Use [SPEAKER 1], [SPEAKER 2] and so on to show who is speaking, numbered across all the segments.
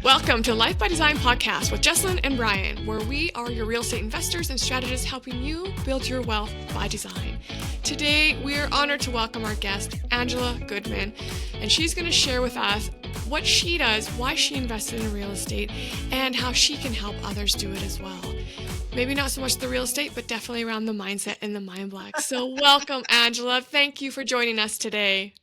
[SPEAKER 1] Welcome to Life by Design podcast with Jessilyn and Brian, where we are your real estate investors and strategists helping you build your wealth by design. Today, we are honored to welcome our guest, Angela Goodman, and she's going to share with us what she does, why she invested in real estate, and how she can help others do it as well. Maybe not so much the real estate, but definitely around the mindset and the mind block. So welcome, Angela. Thank you for joining us today.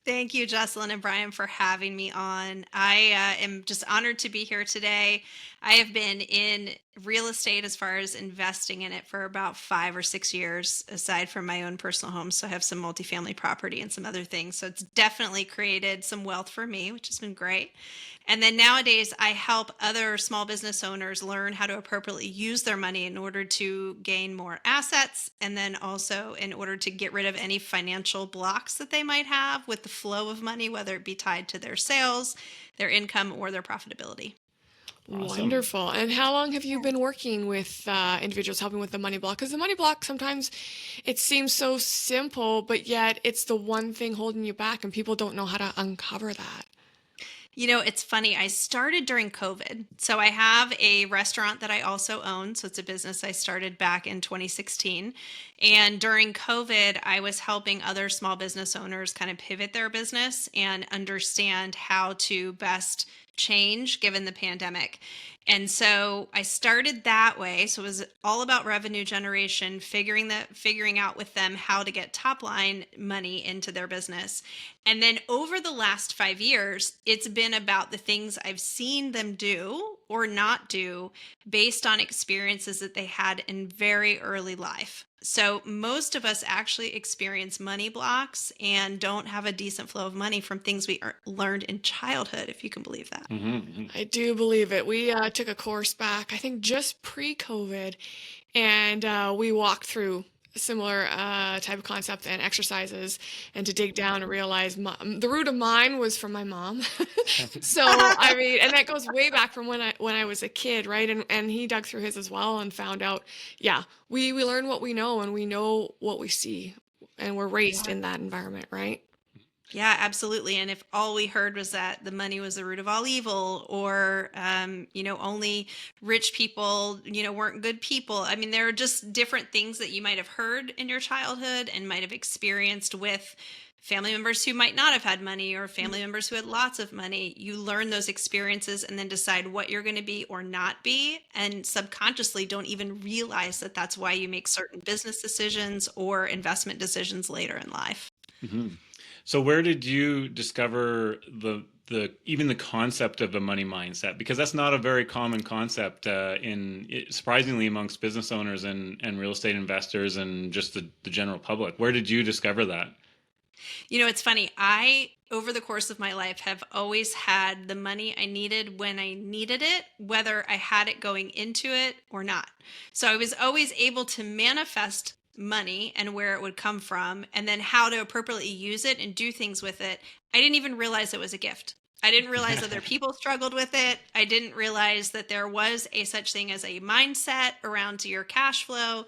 [SPEAKER 2] Thank you, Jessilyn and Brian, for having me on. I am just honored to be here today. I have been in real estate as far as investing in it for about 5 or 6 years, aside from my own personal home. So I have some multifamily property and some other things. So it's definitely created some wealth for me, which has been great. And then nowadays, I help other small business owners learn how to appropriately use their money in order to gain more assets, and then also in order to get rid of any financial blocks that they might have with the flow of money, whether it be tied to their sales, their income, or their profitability.
[SPEAKER 1] Awesome. Wonderful. And how long have you been working with individuals helping with the money block? Because the money block, sometimes it seems so simple, but yet it's the one thing holding you back, and people don't know how to uncover that.
[SPEAKER 2] You know, it's funny. I started during COVID. So I have a restaurant that I also own. So it's a business I started back in 2016. And during COVID, I was helping other small business owners kind of pivot their business and understand how to best change given the pandemic. And so I started that way. So it was all about revenue generation, figuring out with them how to get top line money into their business. And then over the last 5 years, it's been about the things I've seen them do or not do based on experiences that they had in very early life. So most of us actually experience money blocks and don't have a decent flow of money from things we learned in childhood, if you can believe that.
[SPEAKER 1] Mm-hmm. I do believe it. We took a course back, I think just pre-COVID, and we walked through a similar type of concept and exercises, and to dig down and realize the root of mine was from my mom. So, I mean, and that goes way back from when I was a kid, right? And he dug through his as well and found out, yeah, we learn what we know and we know what we see, and we're raised in that environment, right?
[SPEAKER 2] Yeah, absolutely. And if all we heard was that the money was the root of all evil, or, only rich people, weren't good people. I mean, there are just different things that you might have heard in your childhood and might have experienced with family members who might not have had money, or family members who had lots of money. You learn those experiences and then decide what you're going to be or not be, and subconsciously don't even realize that that's why you make certain business decisions or investment decisions later in life.
[SPEAKER 3] Mm-hmm. So where did you discover even the concept of a money mindset? Because that's not a very common concept surprisingly amongst business owners and real estate investors and just the general public. Where did you discover that?
[SPEAKER 2] It's funny. I, over the course of my life, have always had the money I needed when I needed it, whether I had it going into it or not. So I was always able to manifest money and where it would come from, and then how to appropriately use it and do things with it. I didn't even realize it was a gift. I didn't realize other people struggled with it. I didn't realize that there was a such thing as a mindset around your cash flow.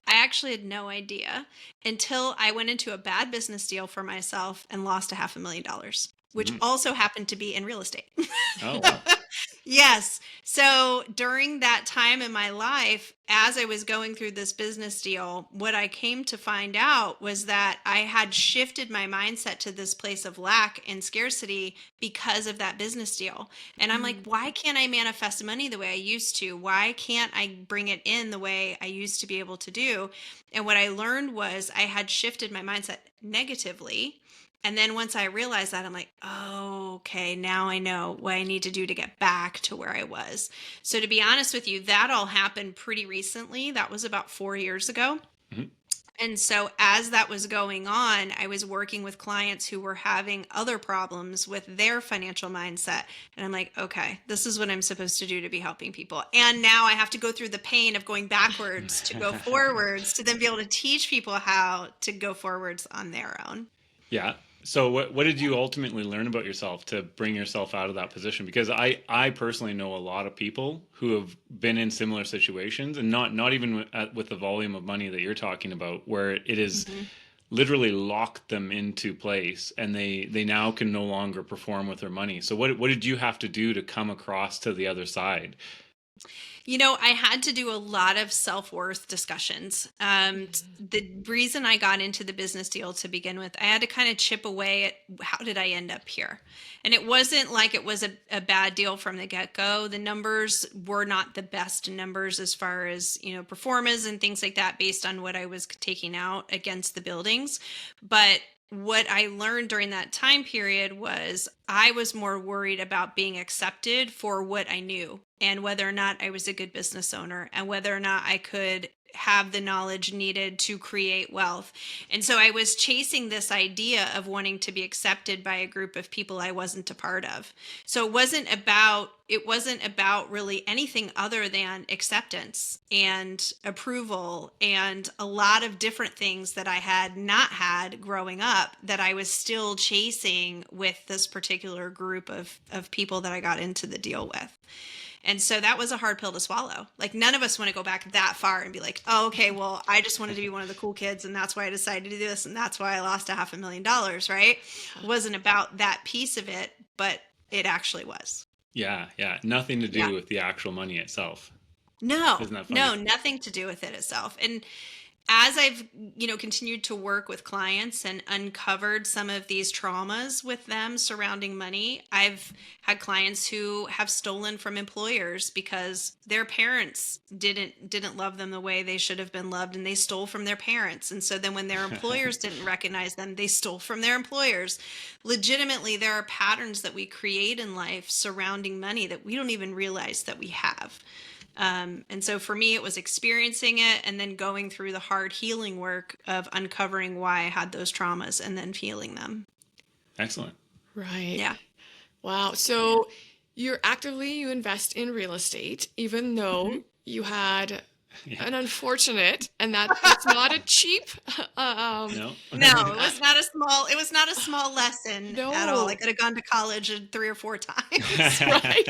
[SPEAKER 2] I actually had no idea until I went into a bad business deal for myself and lost $500,000, which also happened to be in real estate.
[SPEAKER 3] Oh, wow.
[SPEAKER 2] Yes. So during that time in my life, as I was going through this business deal, what I came to find out was that I had shifted my mindset to this place of lack and scarcity because of that business deal. And I'm like, why can't I manifest money the way I used to? Why can't I bring it in the way I used to be able to do? And what I learned was I had shifted my mindset negatively. And then once I realized that, I'm like, oh, okay, now I know what I need to do to get back to where I was. So to be honest with you, that all happened pretty recently. That was about 4 years ago. Mm-hmm. And so as that was going on, I was working with clients who were having other problems with their financial mindset. And I'm like, okay, this is what I'm supposed to do to be helping people. And now I have to go through the pain of going backwards to go forwards, to then be able to teach people how to go forwards on their own.
[SPEAKER 3] Yeah. So what did you ultimately learn about yourself to bring yourself out of that position? Because I personally know a lot of people who have been in similar situations, and not even with the volume of money that you're talking about, where it is literally locked them into place, and they now can no longer perform with their money. So what did you have to do to come across to the other side?
[SPEAKER 2] I had to do a lot of self-worth discussions. The reason I got into the business deal to begin with, I had to kind of chip away at how did I end up here? And it wasn't like it was a bad deal from the get-go. The numbers were not the best numbers as far as, performance and things like that based on what I was taking out against the buildings. But what I learned during that time period was I was more worried about being accepted for what I knew and whether or not I was a good business owner and whether or not I could have the knowledge needed to create wealth. And so I was chasing this idea of wanting to be accepted by a group of people I wasn't a part of. So it wasn't about really anything other than acceptance and approval and a lot of different things that I had not had growing up that I was still chasing with this particular group of people that I got into the deal with. And so that was a hard pill to swallow. Like, none of us want to go back that far and be like, oh, okay, well, I just wanted to be one of the cool kids, and that's why I decided to do this, and that's why I lost $500,000, right? It wasn't about that piece of it, but it actually was.
[SPEAKER 3] Yeah, nothing to do
[SPEAKER 2] Yeah.
[SPEAKER 3] with the actual money itself.
[SPEAKER 2] No,
[SPEAKER 3] Isn't that
[SPEAKER 2] no,
[SPEAKER 3] funny?
[SPEAKER 2] nothing to do with it itself. And as I've, continued to work with clients and uncovered some of these traumas with them surrounding money, I've had clients who have stolen from employers because their parents didn't love them the way they should have been loved, and they stole from their parents. And so then when their employers didn't recognize them, they stole from their employers. Legitimately, there are patterns that we create in life surrounding money that we don't even realize that we have. And so for me, it was experiencing it and then going through the hard healing work of uncovering why I had those traumas and then healing them.
[SPEAKER 3] Excellent.
[SPEAKER 1] Right.
[SPEAKER 2] Yeah.
[SPEAKER 1] Wow. So you invest in real estate, even though
[SPEAKER 2] Mhm.
[SPEAKER 1] you had
[SPEAKER 3] Yeah.
[SPEAKER 1] an unfortunate, and that's not a cheap, um,
[SPEAKER 3] No.
[SPEAKER 2] No, it was not a small lesson at all. I
[SPEAKER 1] no,
[SPEAKER 2] could have gone to college 3 or 4 times.
[SPEAKER 1] right?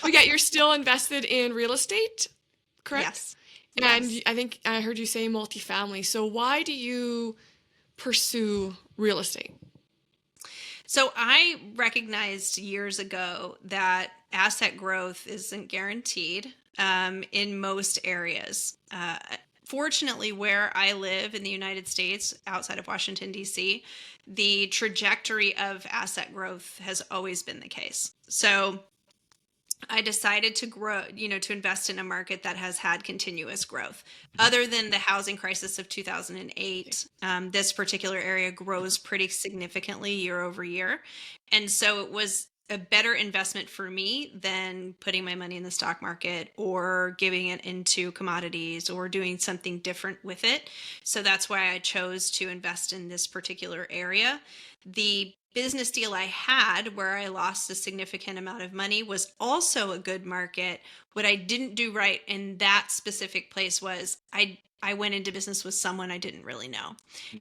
[SPEAKER 1] But yet you're still invested in real estate, correct?
[SPEAKER 2] Yes.
[SPEAKER 1] And
[SPEAKER 2] Yes.
[SPEAKER 1] I think I heard you say multifamily. So why do you pursue real estate?
[SPEAKER 2] So I recognized years ago that asset growth isn't guaranteed in most areas. Fortunately, where I live in the United States, outside of Washington, D.C., the trajectory of asset growth has always been the case. So I decided to grow, to invest in a market that has had continuous growth. Other than the housing crisis of 2008, this particular area grows pretty significantly year over year. And so it was a better investment for me than putting my money in the stock market or giving it into commodities or doing something different with it. So that's why I chose to invest in this particular area. The business deal I had where I lost a significant amount of money was also a good market. What I didn't do right in that specific place was I went into business with someone I didn't really know.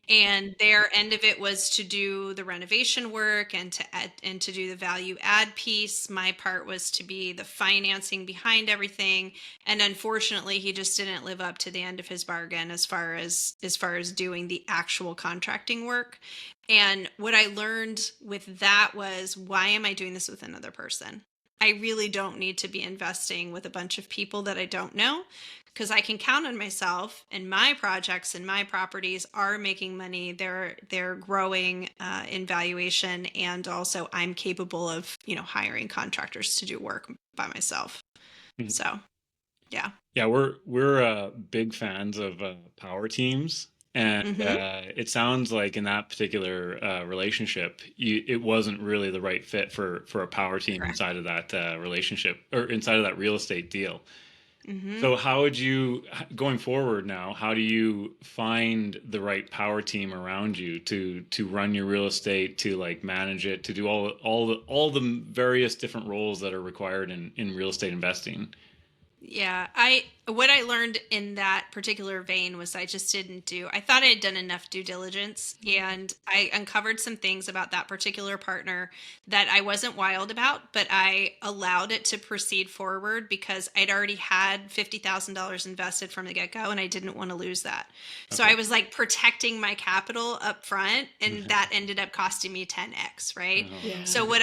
[SPEAKER 2] And their end of it was to do the renovation work and to do the value add piece. My part was to be the financing behind everything. And unfortunately, he just didn't live up to the end of his bargain as far as doing the actual contracting work. And what I learned with that was, why am I doing this with another person? I really don't need to be investing with a bunch of people that I don't know, because I can count on myself, and my projects and my properties are making money. They're growing in valuation, and also I'm capable of hiring contractors to do work by myself. So yeah.
[SPEAKER 3] Yeah, we're big fans of power teams, and
[SPEAKER 2] Hmm.
[SPEAKER 3] it sounds like in that particular relationship, it wasn't really the right fit for a power team
[SPEAKER 2] Correct.
[SPEAKER 3] inside of that relationship or inside of that real estate deal.
[SPEAKER 2] Hmm.
[SPEAKER 3] So how would you, going forward now, how do you find the right power team around you to run your real estate, to like manage it, to do all the various different roles that are required in real estate investing?
[SPEAKER 2] Yeah, what I learned in that particular vein was I just didn't do. I thought I had done enough due diligence, and I uncovered some things about that particular partner that I wasn't wild about, but I allowed it to proceed forward because I'd already had $50,000 invested from the get-go and I didn't want to lose that. So
[SPEAKER 3] Okay.
[SPEAKER 2] I was like protecting my capital up front, and that ended up costing me 10x, right?
[SPEAKER 3] Oh,
[SPEAKER 1] Yeah.
[SPEAKER 2] So what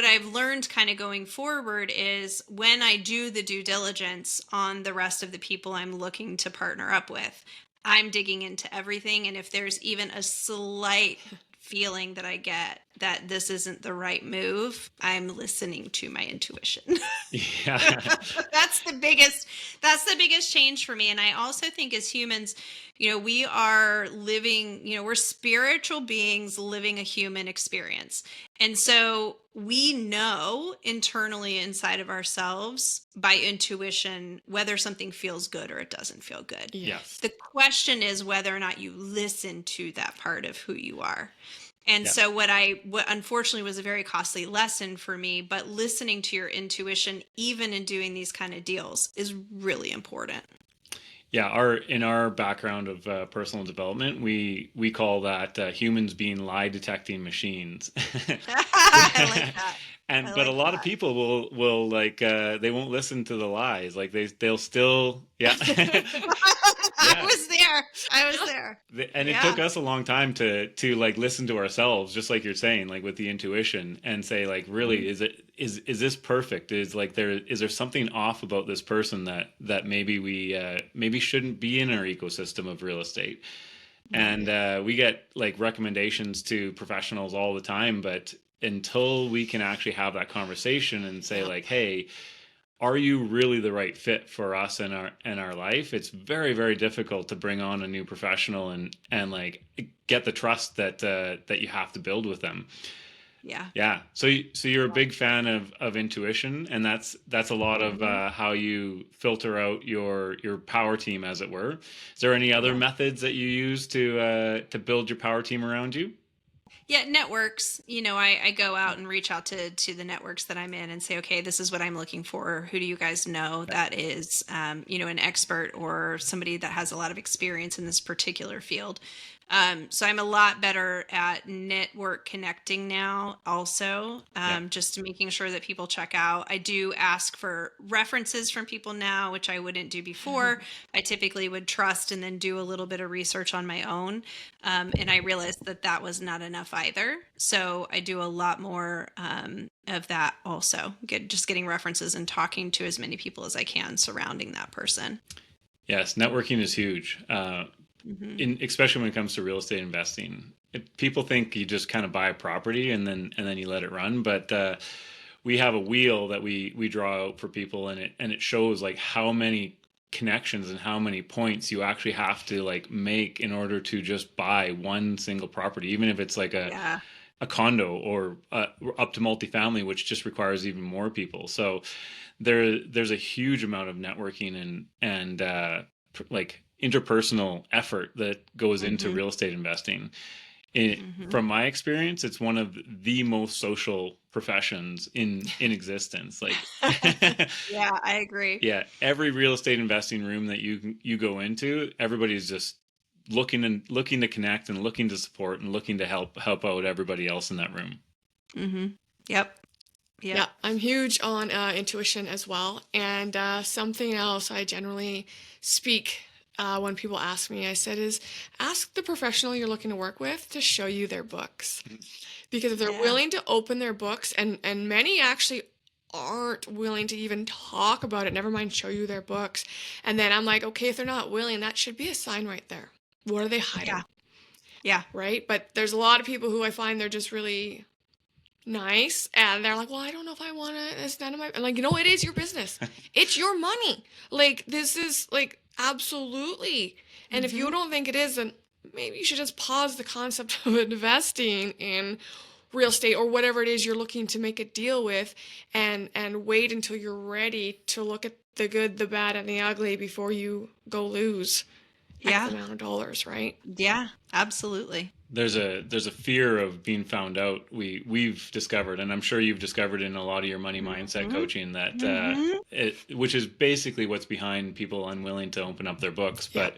[SPEAKER 2] I've learned kind of going forward is when I do the due diligence on the rest of the people I'm looking to partner up with, I'm digging into everything, and if there's even a slight feeling that I get that this isn't the right move, I'm listening to my intuition.
[SPEAKER 3] yeah.
[SPEAKER 2] that's the biggest that's the biggest change for me. And I also think as humans, we are living, we're spiritual beings living a human experience. And so we know internally inside of ourselves by intuition whether something feels good or it doesn't feel good.
[SPEAKER 1] Yes.
[SPEAKER 2] The question is whether or not you listen to that part of who you are. And
[SPEAKER 3] Yeah.
[SPEAKER 2] so what unfortunately was a very costly lesson for me, but listening to your intuition, even in doing these kind of deals, is really important.
[SPEAKER 3] Yeah, in our background of personal development, we call that humans being lie detecting machines.
[SPEAKER 2] I like that. I
[SPEAKER 3] But a
[SPEAKER 2] like
[SPEAKER 3] lot of
[SPEAKER 2] that.
[SPEAKER 3] people will like they won't listen to the lies. Like they'll still yeah.
[SPEAKER 2] I
[SPEAKER 3] Yeah.
[SPEAKER 2] was there. I was there.
[SPEAKER 3] And it
[SPEAKER 2] Yeah.
[SPEAKER 3] took us a long time to like listen to ourselves, just like you're saying, like with the intuition, and say like, really, is this perfect? Is there something off about this person that maybe we maybe shouldn't be in our ecosystem of real estate? And we get like recommendations to professionals all the time, but until we can actually have that conversation and say
[SPEAKER 1] Yep.
[SPEAKER 3] like, hey, are you really the right fit for us and our life? It's very, very difficult to bring on a new professional and like get the trust that you have to build with them.
[SPEAKER 2] Yeah.
[SPEAKER 3] Yeah. So you're a big fan of intuition, and that's a lot of how you filter out your power team, as it were. Is there any other
[SPEAKER 2] Yeah.
[SPEAKER 3] methods that you use to build your power team around you?
[SPEAKER 2] Yeah, networks. I go out and reach out to the networks that I'm in and say, okay, this is what I'm looking for. Who do you guys know that is, an expert or somebody that has a lot of experience in this particular field? So I'm a lot better at network connecting now also,
[SPEAKER 3] Yeah.
[SPEAKER 2] just making sure that people check out. I do ask for references from people now, which I wouldn't do before. I typically would trust and then do a little bit of research on my own. And I realized that that was not enough either. So I do a lot more of that also, just getting references and talking to as many people as I can surrounding that person.
[SPEAKER 3] Yes, networking is huge.
[SPEAKER 2] Hmm.
[SPEAKER 3] Especially when it comes to real estate investing. People think you just kind of buy a property and then you let it run, but we have a wheel that we draw out for people, and it shows like how many connections and how many points you actually have to like make in order to just buy one single property, even if it's like
[SPEAKER 2] Yeah.
[SPEAKER 3] a condo or up to multifamily, which just requires even more people. So there's a huge amount of networking and like interpersonal effort that goes into
[SPEAKER 2] Hmm.
[SPEAKER 3] real estate investing. It,
[SPEAKER 2] Hmm.
[SPEAKER 3] from my experience, it's one of the most social professions in existence. Like,
[SPEAKER 2] Yeah, I agree.
[SPEAKER 3] yeah, every real estate investing room that you go into, everybody's just looking to connect and looking to support and looking to help out everybody else in that room.
[SPEAKER 2] Hmm. Yep.
[SPEAKER 1] Yeah,
[SPEAKER 2] Yep.
[SPEAKER 1] I'm huge on intuition as well. And something else I generally speak when people ask me, I said, is ask the professional you're looking to work with to show you their books. Because if they're
[SPEAKER 2] Yeah.
[SPEAKER 1] willing to open their books, and many actually aren't willing to even talk about it, never mind show you their books. And then I'm like, okay, if they're not willing, that should be a sign right there. What are they
[SPEAKER 2] Yeah.
[SPEAKER 1] hiding?
[SPEAKER 2] Yeah.
[SPEAKER 1] Right? But there's a lot of people who I find they're just really nice and they're like, well, I don't know if I want to, it's none of my, I'm like, it is your business, it's your money, like this is like absolutely. And if you
[SPEAKER 2] Hmm.
[SPEAKER 1] don't think it is, then maybe you should just pause the concept of investing in real estate or whatever it is you're looking to make a deal with, and wait until you're ready to look at the good, the bad, and the ugly before you go lose. X
[SPEAKER 2] Yeah.
[SPEAKER 1] amount of dollars, right?
[SPEAKER 2] Yeah, absolutely.
[SPEAKER 3] There's a fear of being found out. We've discovered, and I'm sure you've discovered in a lot of your money mindset
[SPEAKER 2] Hmm.
[SPEAKER 3] coaching that
[SPEAKER 2] Hmm.
[SPEAKER 3] which is basically what's behind people unwilling to open up their books.
[SPEAKER 1] Yeah.
[SPEAKER 3] But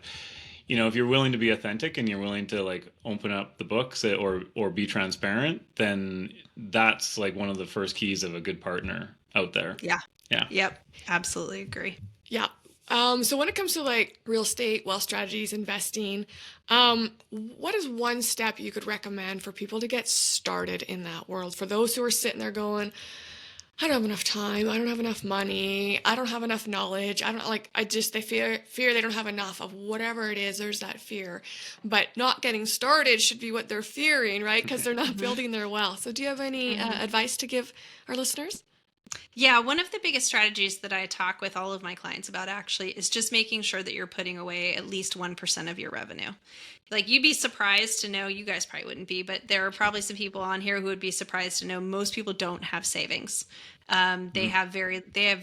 [SPEAKER 3] if you're willing to be authentic and you're willing to like open up the books, or be transparent, then that's like one of the first keys of a good partner out there.
[SPEAKER 2] Yeah.
[SPEAKER 3] Yeah.
[SPEAKER 2] Yep. Absolutely agree.
[SPEAKER 1] Yeah. So when it comes to like real estate, wealth strategies, investing, what is one step you could recommend for people to get started in that world? For those who are sitting there going, I don't have enough time, I don't have enough money, I don't have enough knowledge, I don't like, they fear they don't have enough of whatever it is. There's that fear, but not getting started should be what they're fearing, right? Because they're not
[SPEAKER 2] Hmm.
[SPEAKER 1] building their wealth. So do you have any advice to give our listeners?
[SPEAKER 2] Yeah, one of the biggest strategies that I talk with all of my clients about actually is just making sure that you're putting away at least 1% of your revenue. Like you'd be surprised to know, you guys probably wouldn't be, but there are probably some people on here who would be surprised to know most people don't have savings.
[SPEAKER 3] Mhm.
[SPEAKER 2] They have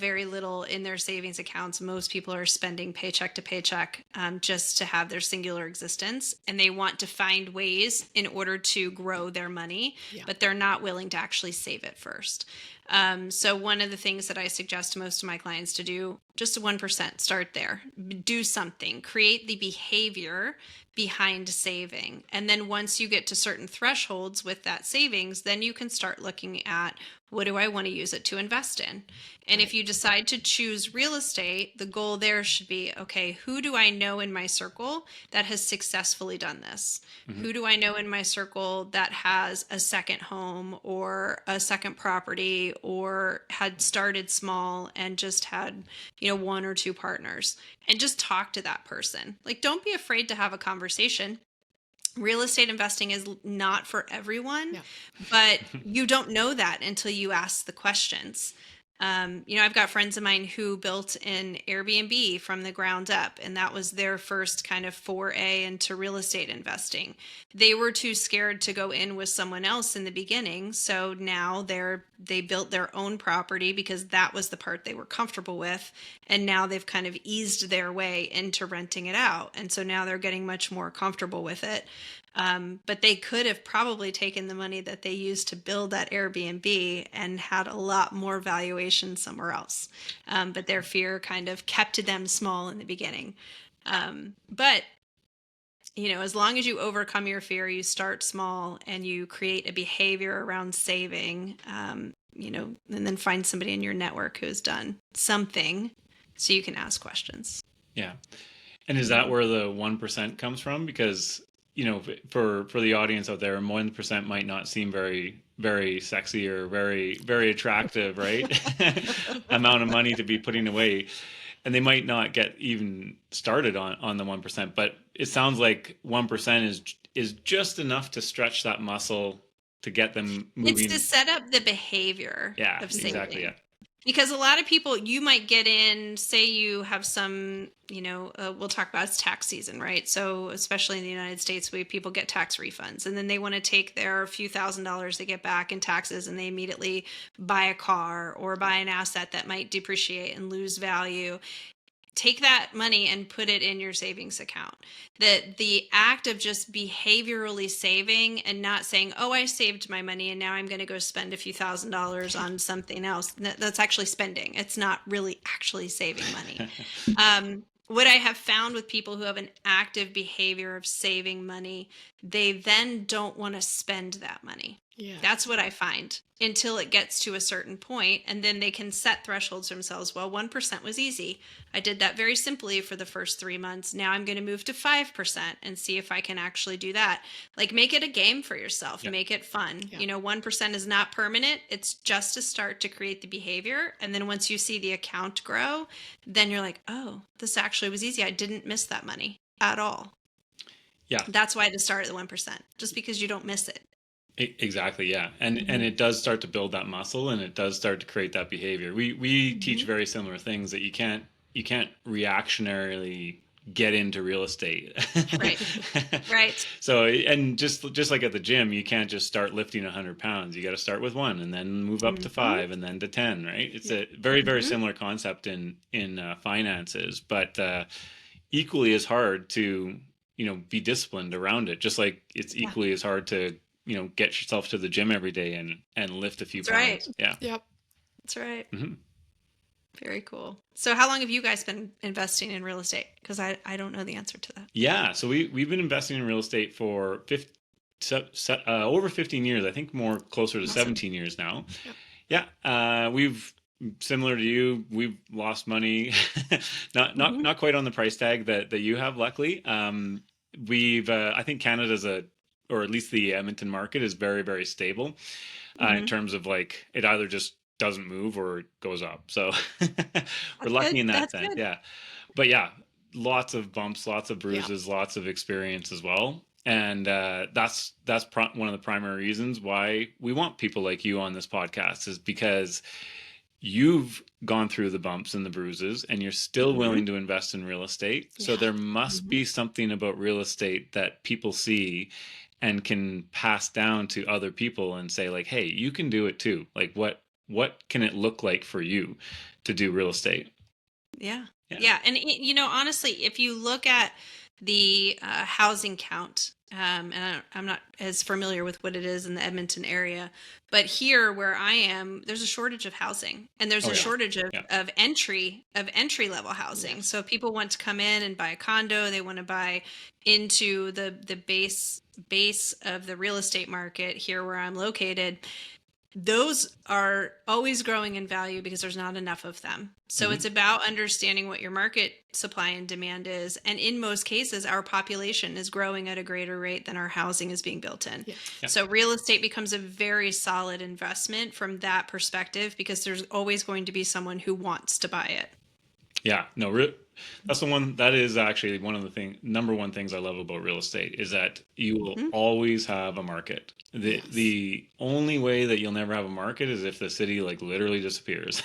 [SPEAKER 2] very little in their savings accounts. Most people are spending paycheck to paycheck just to have their singular existence, and they want to find ways in order to grow their money,
[SPEAKER 1] Yeah.
[SPEAKER 2] but they're not willing to actually save it first. So one of the things that I suggest to most of my clients to do, just 1%, start there. Do something, create the behavior behind saving. And then once you get to certain thresholds with that savings, then you can start looking at, what do I want to use it to invest in? And if
[SPEAKER 1] Right.
[SPEAKER 2] you decide to choose real estate, the goal there should be, okay, who do I know in my circle that has successfully done this?
[SPEAKER 3] Mhm.
[SPEAKER 2] Who do I know in my circle that has a second home or a second property, or had started small and just had, one or two partners? And just talk to that person. Like, don't be afraid to have a conversation. Real estate investing is not for everyone,
[SPEAKER 1] Yeah.
[SPEAKER 2] but you don't know that until you ask the questions. I've got friends of mine who built an Airbnb from the ground up, and that was their first kind of foray into real estate investing. They were too scared to go in with someone else in the beginning, so now they built their own property because that was the part they were comfortable with, and now they've kind of eased their way into renting it out, and so now they're getting much more comfortable with it. But they could have probably taken the money that they used to build that Airbnb and had a lot more valuation somewhere else. But their fear kind of kept them small in the beginning. But as long as you overcome your fear, you start small and you create a behavior around saving, and then find somebody in your network who has done something so you can ask questions.
[SPEAKER 3] Yeah. And is that where the 1% comes from? Because, for the audience out there, 1% might not seem very, very sexy or very, very attractive, right? Amount of money to be putting away. And they might not get even started on the 1%. But it sounds like 1% is just enough to stretch that muscle to get them
[SPEAKER 2] It's to
[SPEAKER 3] moving.
[SPEAKER 2] set up the behavior
[SPEAKER 3] Yeah,
[SPEAKER 2] of
[SPEAKER 3] exactly.
[SPEAKER 2] saving.
[SPEAKER 3] Yeah.
[SPEAKER 2] Because a lot of people, you might get in, say you have some, we'll talk about, it's tax season, right? So especially in the United States, people get tax refunds, and then they want to take their few $1,000s they get back in taxes, and they immediately buy a car or buy an asset that might depreciate and lose value. Take that money and put it in your savings account. The act of just behaviorally saving and not saying, oh, I saved my money and now I'm going to go spend a few $1,000s on something else, that's actually spending. It's not really actually saving money. What I have found with people who have an active behavior of saving money, they then don't want to spend that money.
[SPEAKER 1] Yeah.
[SPEAKER 2] That's what I find, until it gets to a certain point, and then they can set thresholds for themselves. Well, 1% was easy. I did that very simply for the first 3 months. Now I'm going to move to 5% and see if I can actually do that. Like, make it a game for yourself.
[SPEAKER 3] Yeah.
[SPEAKER 2] Make it fun.
[SPEAKER 1] Yeah.
[SPEAKER 2] 1% is not permanent. It's just a start to create the behavior. And then once you see the account grow, then you're like, oh, this actually was easy. I didn't miss that money at all.
[SPEAKER 3] Yeah.
[SPEAKER 2] That's why to start at the 1%, just because you don't miss it.
[SPEAKER 3] Exactly, yeah. And it does start to build that muscle, and it does start to create that behavior. We teach very similar things, that you can't reactionarily get into real estate.
[SPEAKER 2] Right. Right.
[SPEAKER 3] So, and just like at the gym, you can't just start lifting 100 pounds. You got to start with 1 and then move up to 5 and then to 10, right? It's a very, very similar concept in finances, but equally as hard to, be disciplined around it. Just like it's
[SPEAKER 2] Yeah,
[SPEAKER 3] equally as hard to, get yourself to the gym every day and lift a few
[SPEAKER 2] that's right.
[SPEAKER 3] pounds. Yeah.
[SPEAKER 1] Yep.
[SPEAKER 2] That's right.
[SPEAKER 3] hmm
[SPEAKER 2] Very cool. So how long have you guys been investing in real estate? Because I don't know the answer to that.
[SPEAKER 3] Yeah. So we've been investing in real estate for over 15 years. I think more closer to
[SPEAKER 2] Awesome.
[SPEAKER 3] 17 years now.
[SPEAKER 1] Yep.
[SPEAKER 3] Yeah. We've similar to you, we've lost money,
[SPEAKER 2] Hmm.
[SPEAKER 3] not quite on the price tag that you have, luckily. We've I think Canada's or at least the Edmonton market is very, very stable in
[SPEAKER 2] Hmm.
[SPEAKER 3] terms of like it either just doesn't move or it goes up. So we're
[SPEAKER 2] That's
[SPEAKER 3] lucky
[SPEAKER 2] good.
[SPEAKER 3] in that
[SPEAKER 2] That's
[SPEAKER 3] sense.
[SPEAKER 2] good.
[SPEAKER 3] Yeah. But yeah, lots of bumps, lots of
[SPEAKER 1] Yep.
[SPEAKER 3] bruises, lots of experience as well. And that's one of the primary reasons why we want people like you on this podcast, is because you've gone through the bumps and the bruises and you're still
[SPEAKER 2] Hmm.
[SPEAKER 3] willing to invest in real estate. So
[SPEAKER 1] Yeah.
[SPEAKER 3] there must
[SPEAKER 2] Hmm.
[SPEAKER 3] be something about real estate that people see and can pass down to other people and say like, hey, you can do it too. Like what can it look like for you to do real estate?
[SPEAKER 2] Yeah.
[SPEAKER 3] Yeah.
[SPEAKER 2] Yeah. And, honestly, if you look at the housing count, I'm not as familiar with what it is in the Edmonton area, but here where I am, there's a shortage of housing, and there's
[SPEAKER 3] Oh
[SPEAKER 2] a
[SPEAKER 3] yeah.
[SPEAKER 2] shortage
[SPEAKER 3] Yeah.
[SPEAKER 2] of entry level housing.
[SPEAKER 1] Yes.
[SPEAKER 2] So people want to come in and buy a condo. They want to buy into the base of the real estate market here where I'm located. Those are always growing in value because there's not enough of them. So
[SPEAKER 3] hmm
[SPEAKER 2] it's about understanding what your market supply and demand is. And in most cases, our population is growing at a greater rate than our housing is being built in.
[SPEAKER 1] Yes.
[SPEAKER 3] Yeah.
[SPEAKER 2] So real estate becomes a very solid investment from that perspective because there's always going to be someone who wants to buy it.
[SPEAKER 3] Yeah, no, that's the one that is actually one of the number one things I love about real estate is that you will
[SPEAKER 2] Hmm.
[SPEAKER 3] always have a market. The
[SPEAKER 1] Yes.
[SPEAKER 3] the only way that you'll never have a market is if the city like literally disappears.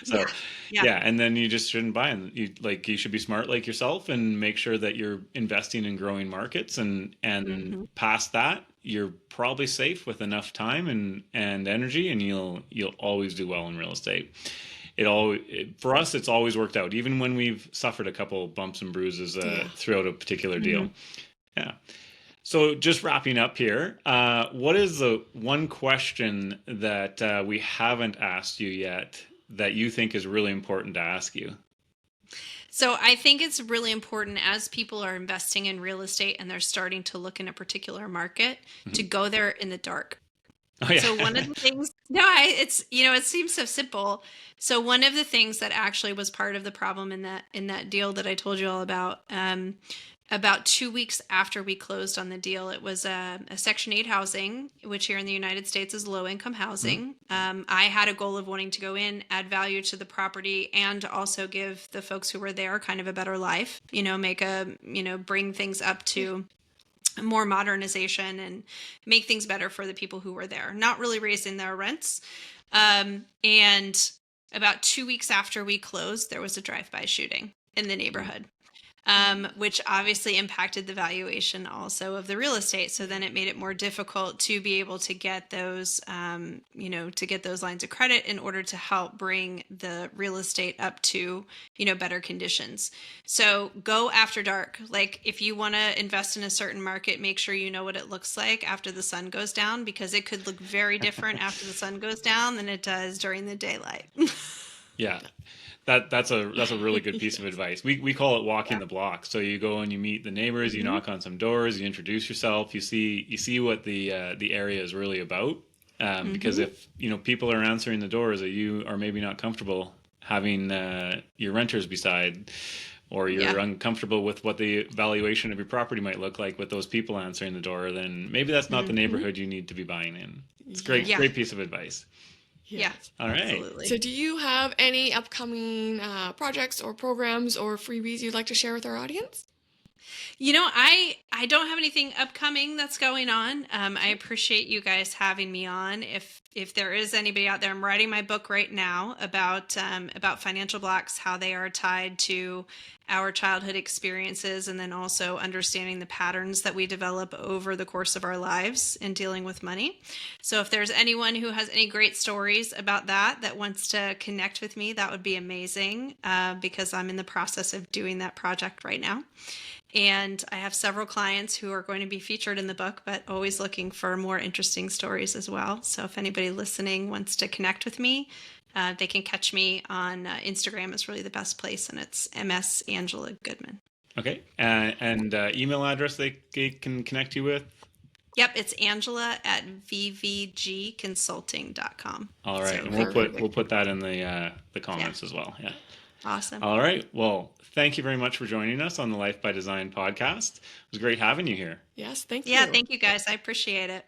[SPEAKER 3] So,
[SPEAKER 2] Yeah. Yeah.
[SPEAKER 3] yeah, and then you just shouldn't buy, and you should be smart like yourself and make sure that you're investing in growing markets, and
[SPEAKER 2] Hmm.
[SPEAKER 3] past that, you're probably safe with enough time and energy, and you'll always do well in real estate. For us, it's always worked out, even when we've suffered a couple bumps and bruises
[SPEAKER 1] Yeah.
[SPEAKER 3] throughout a particular
[SPEAKER 2] Hmm.
[SPEAKER 3] deal. Yeah. So just wrapping up here, what is the one question that we haven't asked you yet that you think is really important to ask you?
[SPEAKER 2] So I think it's really important as people are investing in real estate and they're starting to look in a particular market to
[SPEAKER 3] Mhm.
[SPEAKER 2] go there in the dark.
[SPEAKER 3] Oh
[SPEAKER 2] So one of
[SPEAKER 3] yeah.
[SPEAKER 2] the things, no, it's it seems so simple. So one of the things that actually was part of the problem in that deal that I told you all about 2 weeks after we closed on the deal, it was a Section 8 housing, which here in the United States is low income
[SPEAKER 3] Mhm.
[SPEAKER 2] housing. I had a goal of wanting to go in, add value to the property, and also give the folks who were there kind of a better life. Bring things up
[SPEAKER 1] Yeah.
[SPEAKER 2] to more modernization and make things better for the people who were there, not really raising their rents. And about 2 weeks after we closed, there was a drive-by shooting in the
[SPEAKER 3] Mhm.
[SPEAKER 2] neighborhood,
[SPEAKER 1] Mm.
[SPEAKER 2] which obviously impacted the valuation also of the real estate. So then it made it more difficult to be able to get those, to get those lines of credit in order to help bring the real estate up to, better conditions. So go after dark. Like if you want to invest in a certain market, make sure you know what it looks like after the sun goes down, because it could look very different after the sun goes down than it does during the daylight.
[SPEAKER 3] Yeah. That's a really good piece of
[SPEAKER 1] Yes.
[SPEAKER 3] advice. We call it walking
[SPEAKER 2] Yeah.
[SPEAKER 3] the block. So you go and you meet the neighbors, you
[SPEAKER 2] Hmm.
[SPEAKER 3] knock on some doors, you introduce yourself, you see what the area is really about. Because
[SPEAKER 2] Hmm.
[SPEAKER 3] if people are answering the doors that you are maybe not comfortable having your renters beside, or
[SPEAKER 2] Yeah.
[SPEAKER 3] you're uncomfortable with what the valuation of your property might look like with those people answering the door, then maybe that's not the
[SPEAKER 2] Hmm.
[SPEAKER 3] neighborhood you need to be buying in. It's great,
[SPEAKER 2] Yeah.
[SPEAKER 1] Yes.
[SPEAKER 3] great piece of advice.
[SPEAKER 2] Yeah.
[SPEAKER 1] Yes.
[SPEAKER 3] All right.
[SPEAKER 2] Absolutely.
[SPEAKER 1] So, do you have any upcoming projects or programs or freebies you'd like to share with our audience?
[SPEAKER 2] I don't have anything upcoming that's going on. I
[SPEAKER 1] Okay.
[SPEAKER 2] appreciate you guys having me on. If there is anybody out there, I'm writing my book right now about financial blocks, how they are tied to our childhood experiences, and then also understanding the patterns that we develop over the course of our lives in dealing with money. So if there's anyone who has any great stories about that wants to connect with me, that would be amazing, because I'm in the process of doing that project right now. And I have several clients who are going to be featured in the book, but always looking for more interesting stories as well. So if anybody listening wants to connect with me, they can catch me on Instagram. Is really the best place, and it's MS Angela Goodman.
[SPEAKER 3] Okay. And email address they can connect you with?
[SPEAKER 2] Yep, it's Angela at vvgconsulting.com.
[SPEAKER 3] All right.
[SPEAKER 2] So,
[SPEAKER 3] And
[SPEAKER 1] Perfect.
[SPEAKER 3] we'll put that in the comments as well. Yeah.
[SPEAKER 2] awesome.
[SPEAKER 3] All right. Well, thank you very much for joining us on the Life by Design podcast. It was great having you here.
[SPEAKER 1] Yes, thank
[SPEAKER 2] Yeah,
[SPEAKER 1] you.
[SPEAKER 2] thank you guys. I appreciate it.